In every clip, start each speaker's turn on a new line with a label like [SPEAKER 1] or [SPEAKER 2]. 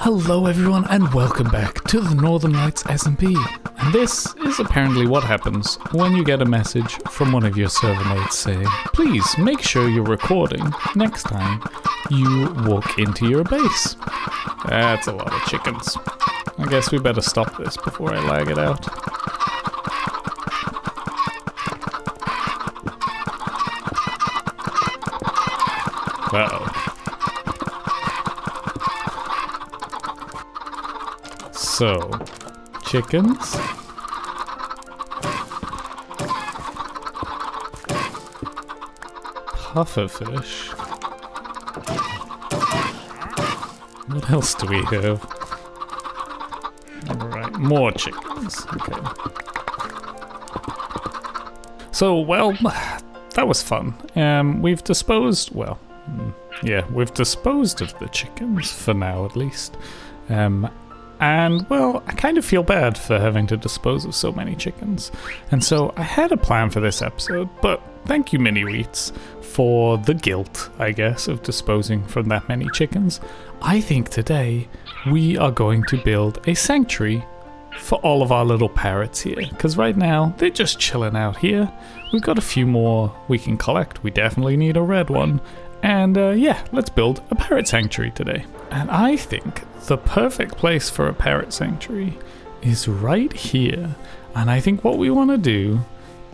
[SPEAKER 1] Hello everyone and welcome back to the Northern Lights SMP. And this is apparently what happens when you get a message from one of your server mates saying, please make sure you're recording next time you walk into your base. That's a lot of chickens. I guess we better stop this before I lag it out. Uh-oh. So, chickens. Pufferfish. What else do we have? Alright, more chickens. Okay. So, well, that was fun. We've disposed, well, we've disposed of the chickens, for now at least. And, well, I kind of feel bad for having to dispose of so many chickens. And so I had a plan for this episode, but thank you, MiniWheats, for the guilt, I guess, of disposing from that many chickens. I think today we are going to build a sanctuary for all of our little parrots here. Because right now, they're just chilling out here. We've got a few more we can collect. We definitely need a red one. And yeah, let's build a parrot sanctuary today. And I think the perfect place for a parrot sanctuary is right here. And I think what we want to do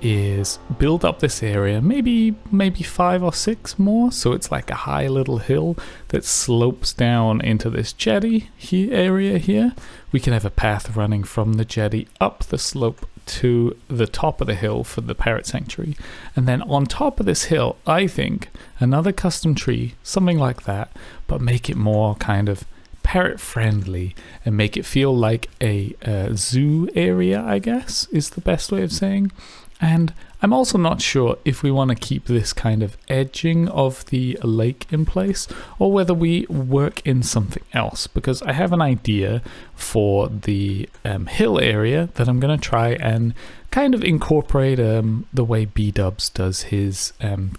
[SPEAKER 1] is build up this area, maybe 5 or 6 more, so it's like a high little hill that slopes down into this jetty area here. We can have a path running from the jetty up the slope to the top of the hill for the parrot sanctuary, and then on top of this hill I think another custom tree, something like that, but make it more kind of parrot friendly and make it feel like a zoo area, I guess is the best way of saying. And I'm also not sure if we want to keep this kind of edging of the lake in place or whether we work in something else, because I have an idea for the hill area that I'm going to try and kind of incorporate the way B-Dubs does his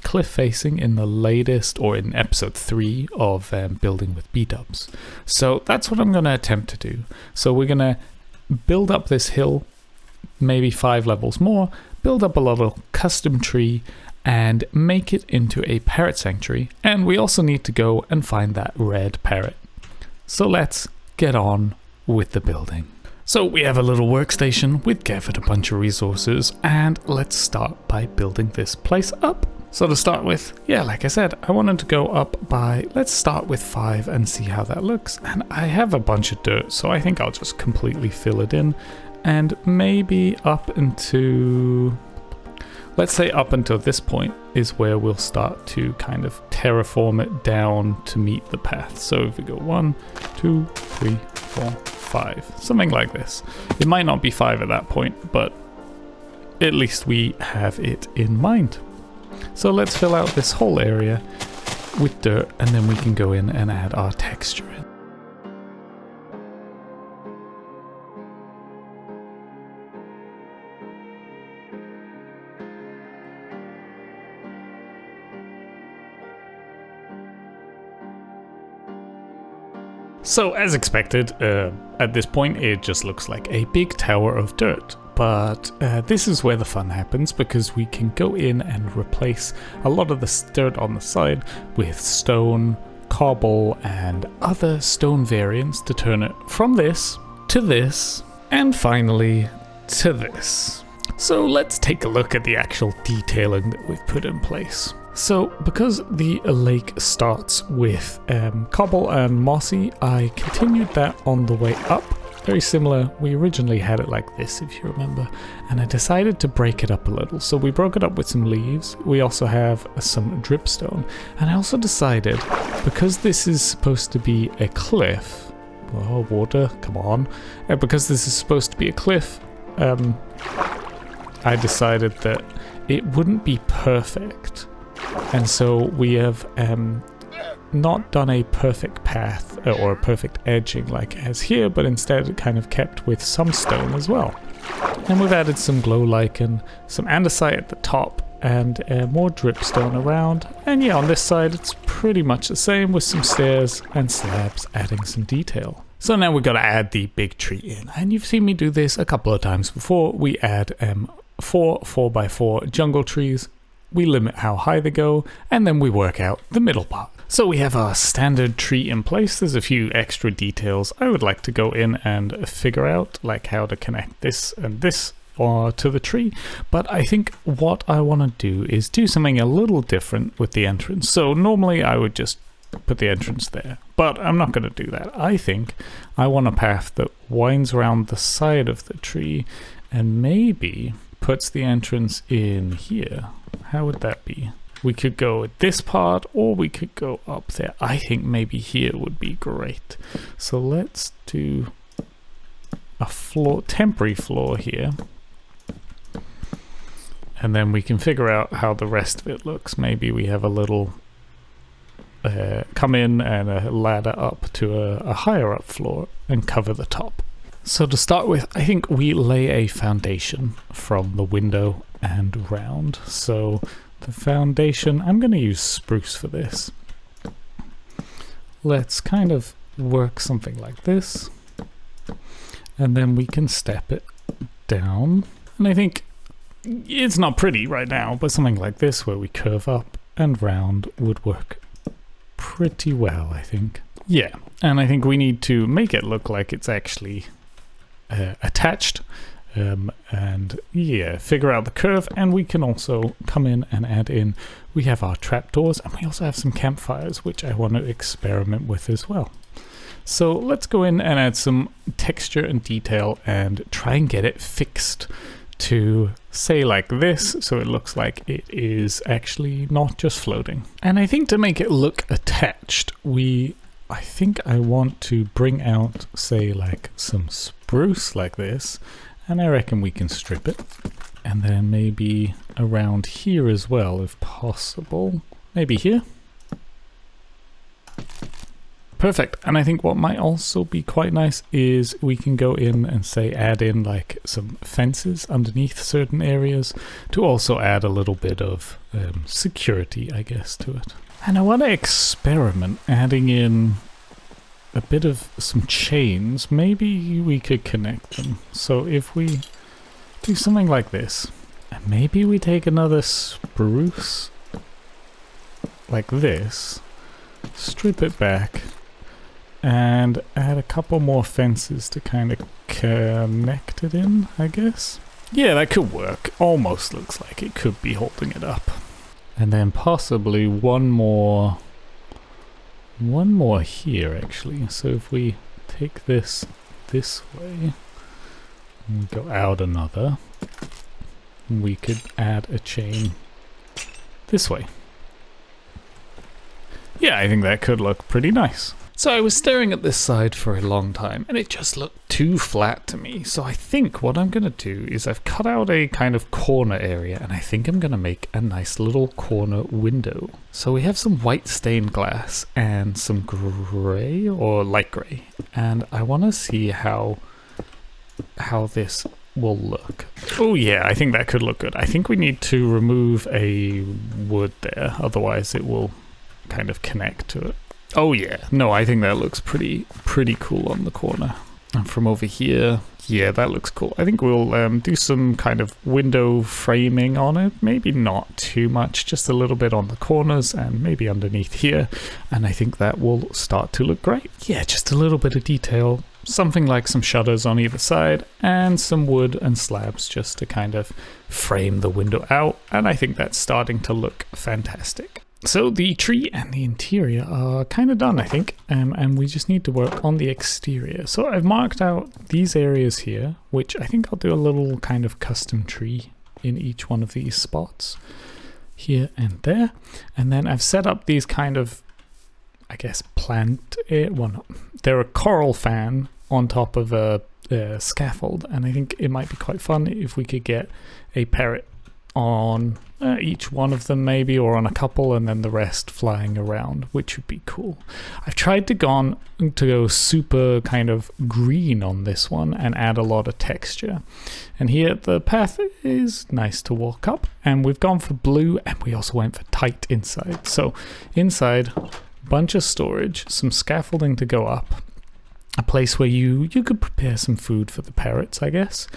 [SPEAKER 1] cliff facing in the latest, or in episode 3 of Building with B-Dubs. So that's what I'm going to attempt to do. So we're going to build up this hill, maybe 5 levels more, build up a little custom tree and make it into a parrot sanctuary. And we also need to go and find that red parrot. So let's get on with the building. So we have a little workstation. We've gathered a bunch of resources and let's start by building this place up. So to start with, yeah, like I said, I wanted to go up by, let's start with 5 and see how that looks. And I have a bunch of dirt, so I think I'll just completely fill it in. And maybe up into, let's say up until this point is where we'll start to kind of terraform it down to meet the path. So if we go 1, 2, 3, 4, 5, something like this. It might not be 5 at that point, but at least we have it in mind. So let's fill out this whole area with dirt and then we can go in and add our texture in. So as expected, at this point it just looks like a big tower of dirt, but this is where the fun happens, because we can go in and replace a lot of the dirt on the side with stone, cobble and other stone variants to turn it from this to this and finally to this. So let's take a look at the actual detailing that we've put in place. So, because the lake starts with cobble and mossy, I continued that on the way up. Very similar, we originally had it like this, if you remember, and I decided to break it up a little. So we broke it up with some leaves. We also have some dripstone, and I also decided, because this is supposed to be a cliff, oh, water, come on, because this is supposed to be a cliff, I decided that it wouldn't be perfect. And so we have not done a perfect path or a perfect edging like it has here, but instead kind of kept with some stone as well. And we've added some glow lichen, some andesite at the top, and more dripstone around. And yeah, on this side it's pretty much the same with some stairs and slabs adding some detail. So now we've got to add the big tree in, and you've seen me do this a couple of times before. We add 4 4x4 jungle trees, we limit how high they go, and then we work out the middle part. So we have our standard tree in place. There's a few extra details I would like to go in and figure out, like how to connect this and this to the tree, but I think what I want to do is do something a little different with the entrance. So normally I would just put the entrance there, but I'm not going to do that. I think I want a path that winds around the side of the tree and maybe puts the entrance in here. How would that be? We could go at this part, or we could go up there. I think maybe here would be great. So let's do a temporary floor here. And then we can figure out how the rest of it looks. Maybe we have a little come in and a ladder up to a higher up floor and cover the top. So to start with, I think we lay a foundation from the window and round. So the foundation, I'm going to use spruce for this. Let's kind of work something like this. And then we can step it down. And I think it's not pretty right now, but something like this where we curve up and round would work pretty well, I think. Yeah, and I think we need to make it look like it's actually attached, and yeah, figure out the curve. And we can also come in and add in, we have our trapdoors, and we also have some campfires, which I want to experiment with as well. So let's go in and add some texture and detail and try and get it fixed to say like this, so it looks like it is actually not just floating. And I think to make it look attached, I think I want to bring out, say, like some spruce like this, and I reckon we can strip it. And then maybe around here as well, if possible. Maybe here. Perfect. And I think what might also be quite nice is we can go in and say add in like some fences underneath certain areas to also add a little bit of security, I guess, to it. And I want to experiment adding in a bit of some chains. Maybe we could connect them. So if we do something like this, and maybe we take another spruce like this, strip it back, and add a couple more fences to kind of connect it in, I guess. Yeah, that could work. Almost looks like it could be holding it up. And then possibly one more here, actually. So if we take this way and go out another, we could add a chain this way. Yeah, I think that could look pretty nice. So I was staring at this side for a long time and it just looked too flat to me. So I think what I'm going to do is I've cut out a kind of corner area and I think I'm going to make a nice little corner window. So we have some white stained glass and some gray or light gray. And I want to see how this will look. Oh yeah, I think that could look good. I think we need to remove a wood there, otherwise it will kind of connect to it. Oh yeah, no, I think that looks pretty cool on the corner. And from over here, yeah, that looks cool. I think we'll do some kind of window framing on it. Maybe not too much, just a little bit on the corners and maybe underneath here. And I think that will start to look great. Yeah, just a little bit of detail. Something like some shutters on either side and some wood and slabs just to kind of frame the window out. And I think that's starting to look fantastic. So the tree and the interior are kind of done, I think, and we just need to work on the exterior. So I've marked out these areas here, which I think I'll do a little kind of custom tree in each one of these spots, here and there. And then I've set up these kind of, I guess, they're a coral fan on top of a scaffold, and I think it might be quite fun if we could get a parrot on each one of them maybe, or on a couple, and then the rest flying around, which would be cool. I've tried to go super kind of green on this one and add a lot of texture. And here the path is nice to walk up, and we've gone for blue, and we also went for tight inside. So inside, bunch of storage, some scaffolding to go up, a place where you could prepare some food for the parrots, I guess,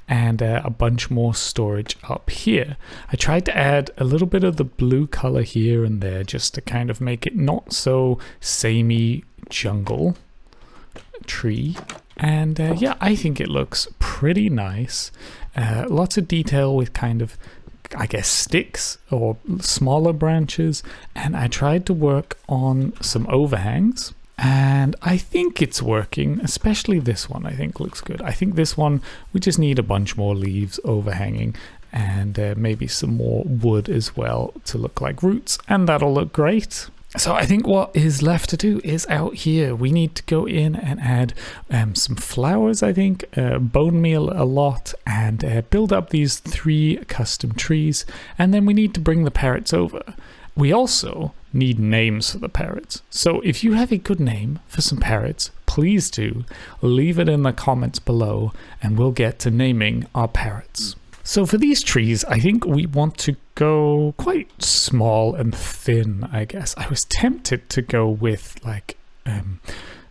[SPEAKER 1] and a bunch more storage up here. I tried to add a little bit of the blue color here and there just to kind of make it not so samey jungle tree. And yeah, I think it looks pretty nice. Lots of detail with kind of, I guess, sticks or smaller branches. And I tried to work on some overhangs. And I think it's working, especially this one I think looks good. I think this one, we just need a bunch more leaves overhanging and maybe some more wood as well to look like roots, and that'll look great. So I think what is left to do is out here. We need to go in and add some flowers, I think, bone meal a lot, and build up these 3 custom trees. And then we need to bring the parrots over. We also need names for the parrots. So if you have a good name for some parrots, please do leave it in the comments below and we'll get to naming our parrots. So for these trees, I think we want to go quite small and thin, I guess. I was tempted to go with like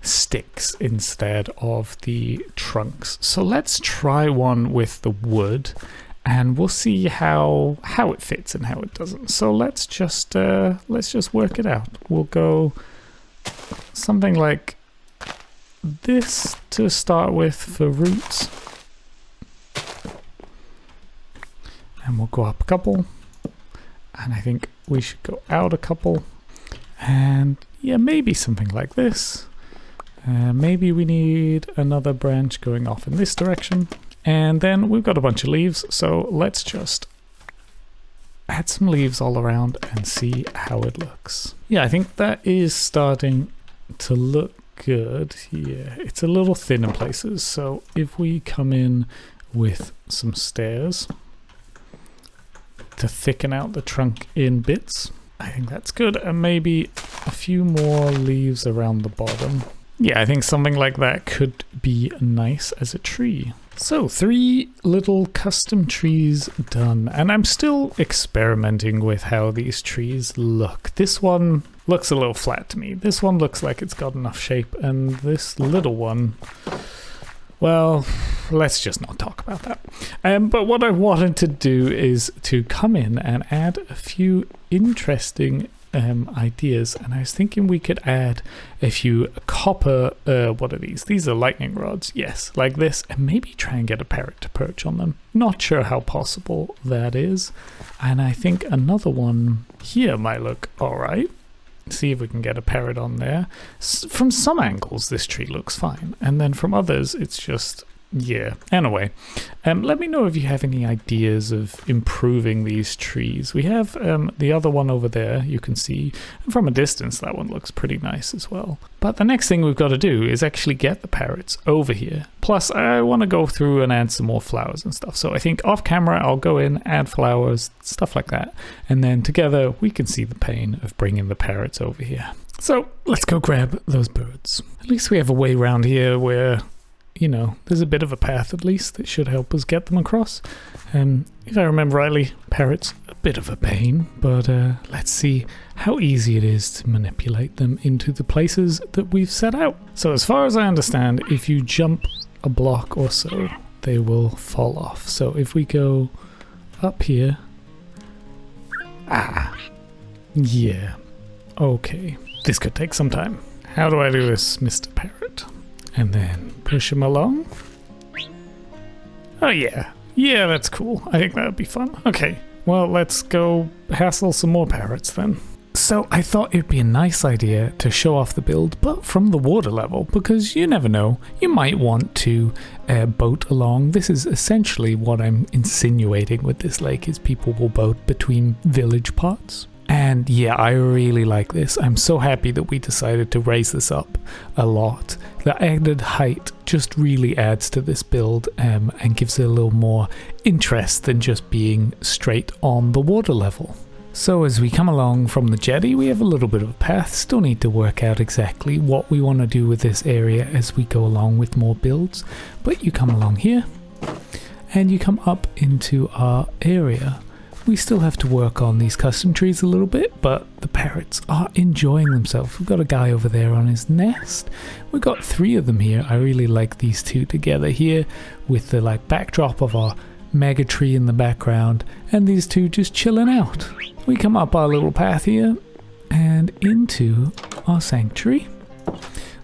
[SPEAKER 1] sticks instead of the trunks. So let's try one with the wood. And we'll see how it fits and how it doesn't. So let's just work it out. We'll go something like this to start with for roots, and we'll go up a couple. And I think we should go out a couple. And yeah, maybe something like this. Maybe we need another branch going off in this direction. And then we've got a bunch of leaves, so let's just add some leaves all around and see how it looks. Yeah, I think that is starting to look good. Yeah, it's a little thin in places, so if we come in with some stairs to thicken out the trunk in bits, I think that's good. And maybe a few more leaves around the bottom. Yeah, I think something like that could be nice as a tree. So 3 little custom trees done, and I'm still experimenting with how these trees look. This one looks a little flat to me. This one looks like it's got enough shape, and this little one, well, let's just not talk about that. But what I wanted to do is to come in and add a few interesting ideas, and I was thinking we could add a few copper, what are these? These are lightning rods, yes, like this, and maybe try and get a parrot to perch on them. Not sure how possible that is, and I think another one here might look alright. See if we can get a parrot on there. From some angles this tree looks fine, and then from others it's just, yeah. Anyway, let me know if you have any ideas of improving these trees. We have the other one over there, you can see, and from a distance that one looks pretty nice as well. But the next thing we've got to do is actually get the parrots over here. Plus I want to go through and add some more flowers and stuff. So I think off camera I'll go in, add flowers, stuff like that, and then together we can see the pain of bringing the parrots over here. So let's go grab those birds. At least we have a way around here where, you know, there's a bit of a path at least that should help us get them across. If I remember rightly, parrots, a bit of a pain, but let's see how easy it is to manipulate them into the places that we've set out. So as far as I understand, if you jump a block or so, they will fall off. So if we go up here, yeah, okay, this could take some time. How do I do this, Mr. Parrot? And then push him along. Oh yeah, that's cool. I think that would be fun. Okay, well, let's go hassle some more parrots then. So I thought it'd be a nice idea to show off the build, but from the water level, because you never know, you might want to boat along. This is essentially what I'm insinuating with this lake, is people will boat between village parts. And yeah, I really like this. I'm so happy that we decided to raise this up a lot. The added height just really adds to this build and gives it a little more interest than just being straight on the water level. So as we come along from the jetty, we have a little bit of a path. Still need to work out exactly what we want to do with this area as we go along with more builds. But you come along here and you come up into our area We still have to work on these custom trees a little bit, but the parrots are enjoying themselves. We've got a guy over there on his nest. We've got 3 of them here. I really like these 2 together here with the like backdrop of our mega tree in the background and these 2 just chilling out. We come up our little path here and into our sanctuary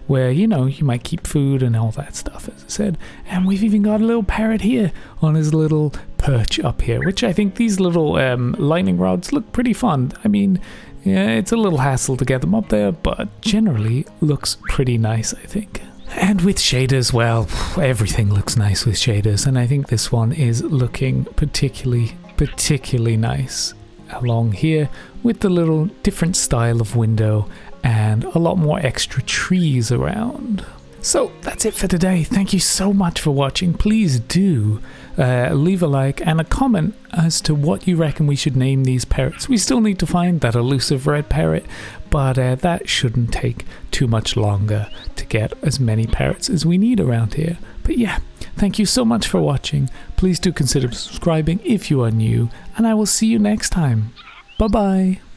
[SPEAKER 1] where, you know, you might keep food and all that stuff, as I said. And we've even got a little parrot here on his little perch up here, which I think these little lightning rods look pretty fun. I mean, yeah, it's a little hassle to get them up there, but generally looks pretty nice, I think. And with shaders, well, everything looks nice with shaders, and I think this one is looking particularly nice along here with the little different style of window and a lot more extra trees around. So that's it for today. Thank you so much for watching. Please do leave a like and a comment as to what you reckon we should name these parrots. We still need to find that elusive red parrot, but that shouldn't take too much longer to get as many parrots as we need around here. But yeah, thank you so much for watching. Please do consider subscribing if you are new, and I will see you next time. Bye bye.